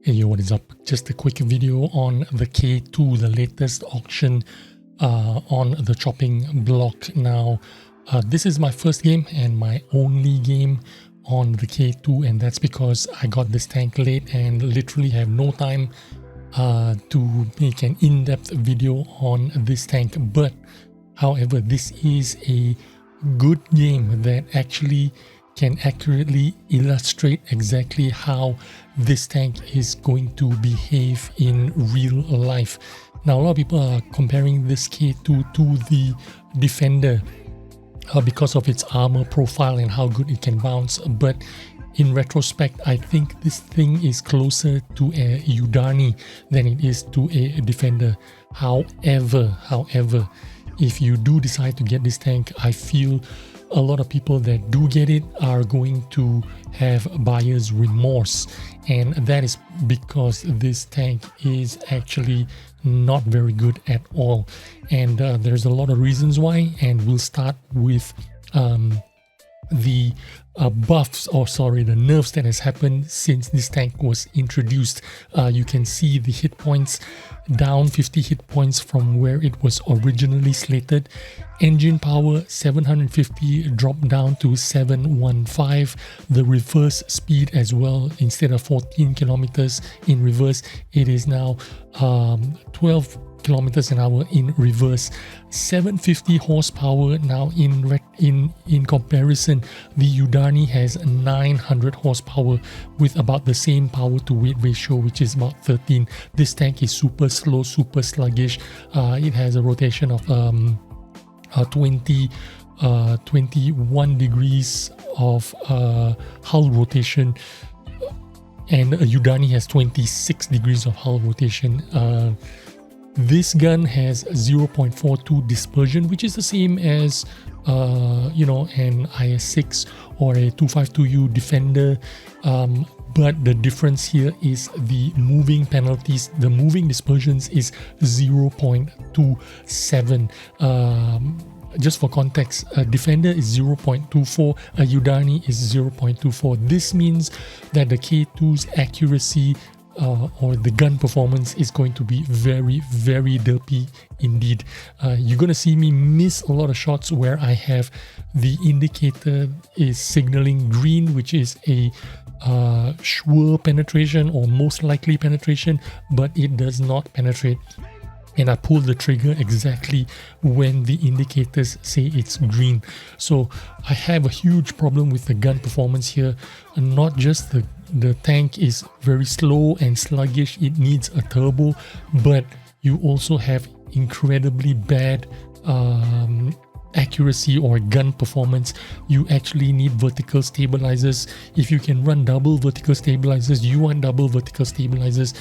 Hey yo, what is up? Just a quick video on the K-2, the latest auction on the chopping block. Now, this is my first game and my only game on the K-2, and that's because I got this tank late and literally have no time to make an in-depth video on this tank. But however, this is a good game that actually can accurately illustrate exactly how this tank is going to behave in real life. Now, a lot of people are comparing this K2 to the Defender because of its armor profile and how good it can bounce, but in retrospect, I think this thing is closer to a Udani than it is to a Defender. However, if you do decide to get this tank, I feel a lot of people that do get it are going to have buyer's remorse, and that is because this tank is actually not very good at all. And there's a lot of reasons why, and we'll start with the buffs, or sorry, the nerfs that has happened since this tank was introduced. You can see the hit points down 50 hit points from where it was originally slated. Engine power 750 dropped down to 715. The reverse speed as well, instead of 14 kilometers in reverse, it is now 12 kilometers an hour in reverse. 750 horsepower now. In comparison, the Udani has 900 horsepower with about the same power to weight ratio, which is about 13. This tank is super slow, super sluggish. It has a rotation of 21 degrees of hull rotation, and a Udani has 26 degrees of hull rotation. This gun has 0.42 dispersion, which is the same as an IS-6 or a 252U Defender, but the difference here is the moving penalties. The moving dispersions is 0.27. Just for context, a Defender is 0.24, a Udani is 0.24. This means that the K2's accuracy or the gun performance is going to be very, very derpy indeed. You're going to see me miss a lot of shots where I have the indicator is signaling green, which is a sure penetration or most likely penetration, but it does not penetrate. And I pull the trigger exactly when the indicators say it's green. So I have a huge problem with the gun performance here. And not just the tank is very slow and sluggish, it needs a turbo, but you also have incredibly bad accuracy or gun performance. You actually need vertical stabilizers. If you can run double vertical stabilizers, you want double vertical stabilizers.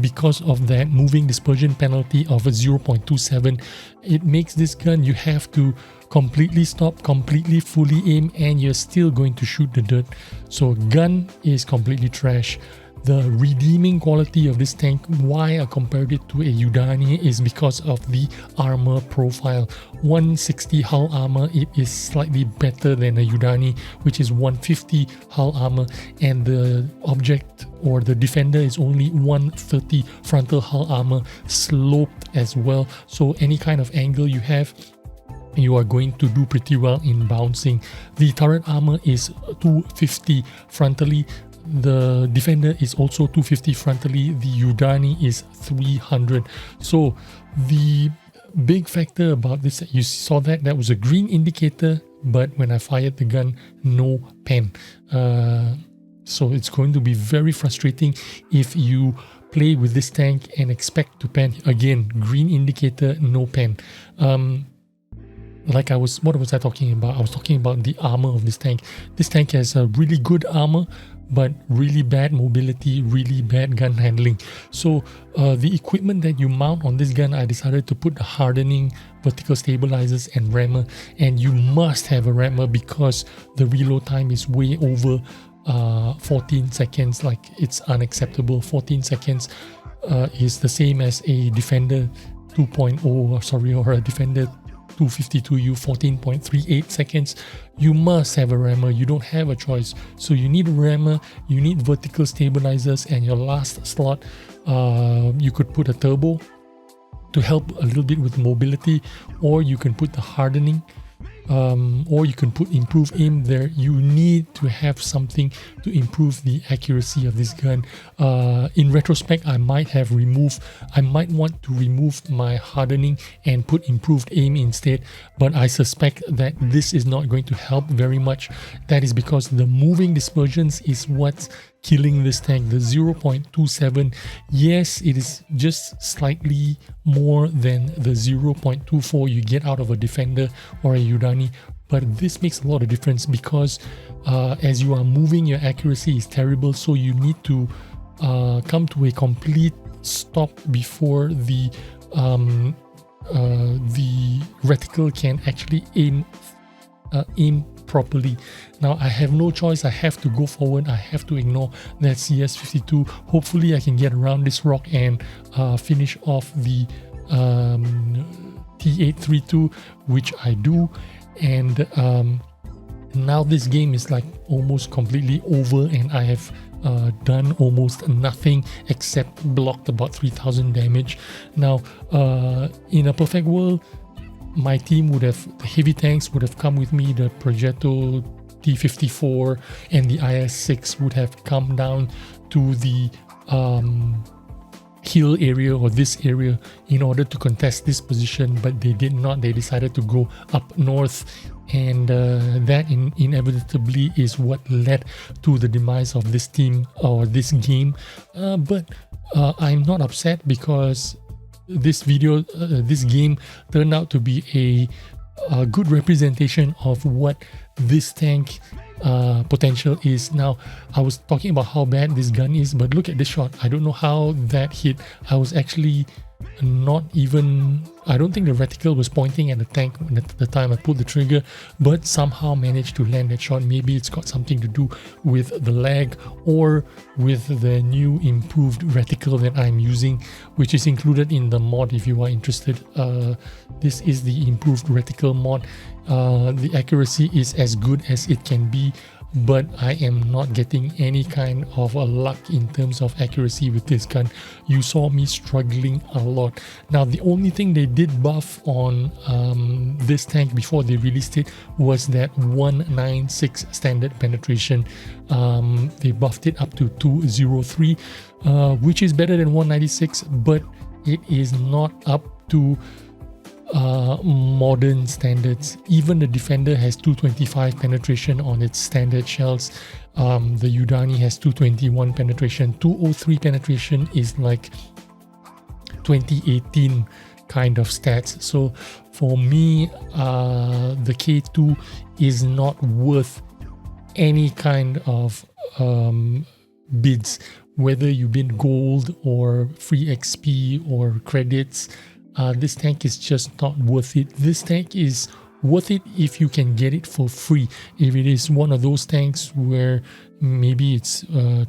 Because of that moving dispersion penalty of a 0.27, it makes this gun, you have to completely stop, completely fully aim, and you're still going to shoot the dirt. So gun is completely trash. The redeeming quality of this tank, why I compared it to a Udani, is because of the armor profile. 160 hull armor, it is slightly better than a Udani, which is 150 hull armor, and the object or the Defender is only 130 frontal hull armor, sloped as well. So any kind of angle you have, you are going to do pretty well in bouncing. The turret armor is 250 frontally. The Defender is also 250 frontally. The Udani is 300. So the big factor about this, you saw that was a green indicator, but when I fired the gun, no pen. So it's going to be very frustrating if you play with this tank and expect to pen. Again, green indicator, no pen. What was I talking about? I was talking about the armor of this tank. This tank has a really good armor, but really bad mobility, really bad gun handling. So the equipment that you mount on this gun, I decided to put the hardening, vertical stabilizers, and rammer. And you must have a rammer because the reload time is way over 14 seconds. Like, it's unacceptable. 14 seconds is the same as a Defender 2.0, or a Defender 252U 14.38 seconds. You must have a rammer. You don't have a choice. So you need a rammer, you need vertical stabilizers, and your last slot, you could put a turbo to help a little bit with mobility, or you can put the hardening, or you can put improved aim there. You need to have something to improve the accuracy of this gun. In retrospect, I might want to remove my hardening and put improved aim instead, but I suspect that this is not going to help very much. That is because the moving dispersions is what's killing this tank. The 0.27, yes, it is just slightly more than the 0.24 you get out of a Defender or a Udani, but this makes a lot of difference because as you are moving, your accuracy is terrible, so you need to come to a complete stop before the reticle can actually aim properly. Now I have no choice. I have to go forward. I have to ignore that CS52. Hopefully I can get around this rock and finish off the T832, which I do. And now this game is like almost completely over, and I have done almost nothing except blocked about 3000 damage. Now in a perfect world, my team would have, the heavy tanks would have come with me, the Progetto T54 and the IS-6 would have come down to the hill area or this area in order to contest this position, but they did not. They decided to go up north, and that inevitably is what led to the demise of this team or this game. But I'm not upset because this game turned out to be a good representation of what this tank potential is. Now, I was talking about how bad this gun is, but look at this shot. I don't know how that hit. I was actually not even, I don't think the reticle was pointing at the tank at the time I pulled the trigger, but somehow managed to land that shot. Maybe it's got something to do with the lag or with the new improved reticle that I'm using, which is included in the mod if you are interested. This is the improved reticle mod. The accuracy is as good as it can be, but I am not getting any kind of a luck in terms of accuracy with this gun. You saw me struggling a lot. Now, the only thing they did buff on this tank before they released it was that 196 standard penetration. They buffed it up to 203, which is better than 196, but it is not up to modern standards. Even the Defender has 225 penetration on its standard shells. The Udani has 221 penetration. 203 penetration is like 2018 kind of stats. So for me, the K2 is not worth any kind of bids, whether you bid gold or free XP or credits. This tank is just not worth it. This tank is worth it if you can get it for free. If it is one of those tanks where maybe it's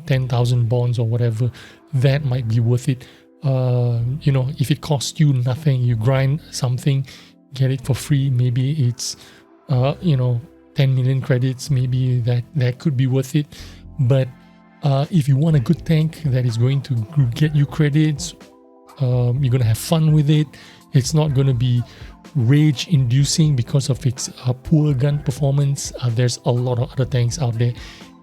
10,000 bonds or whatever, that might be worth it. You know, if it costs you nothing, you grind something, get it for free, maybe it's you know, 10 million credits, maybe that could be worth it. But if you want a good tank that is going to get you credits, you're going to have fun with it, it's not going to be rage inducing because of its poor gun performance. There's a lot of other tanks out there.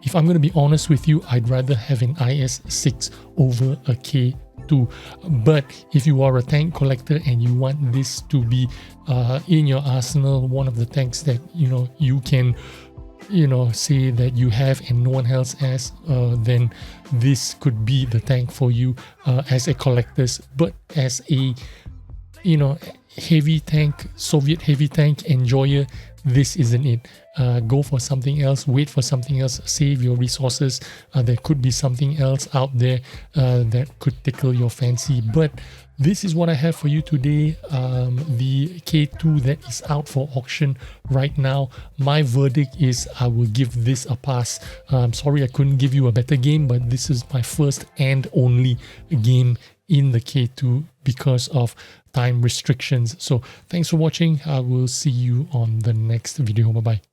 If I'm going to be honest with you, I'd rather have an IS-6 over a K2. But if you are a tank collector and you want this to be in your arsenal, one of the tanks that you can say that you have and no one else has, then this could be the tank for you as a collector's. But as a heavy tank, Soviet heavy tank enjoyer, this isn't it. Go for something else, wait for something else, save your resources. There could be something else out there that could tickle your fancy. But this is what I have for you today. The K2 that is out for auction right now. My verdict is I will give this a pass. I'm sorry I couldn't give you a better game, but this is my first and only game in the K2 because of time restrictions. So thanks for watching. I will see you on the next video. Bye bye.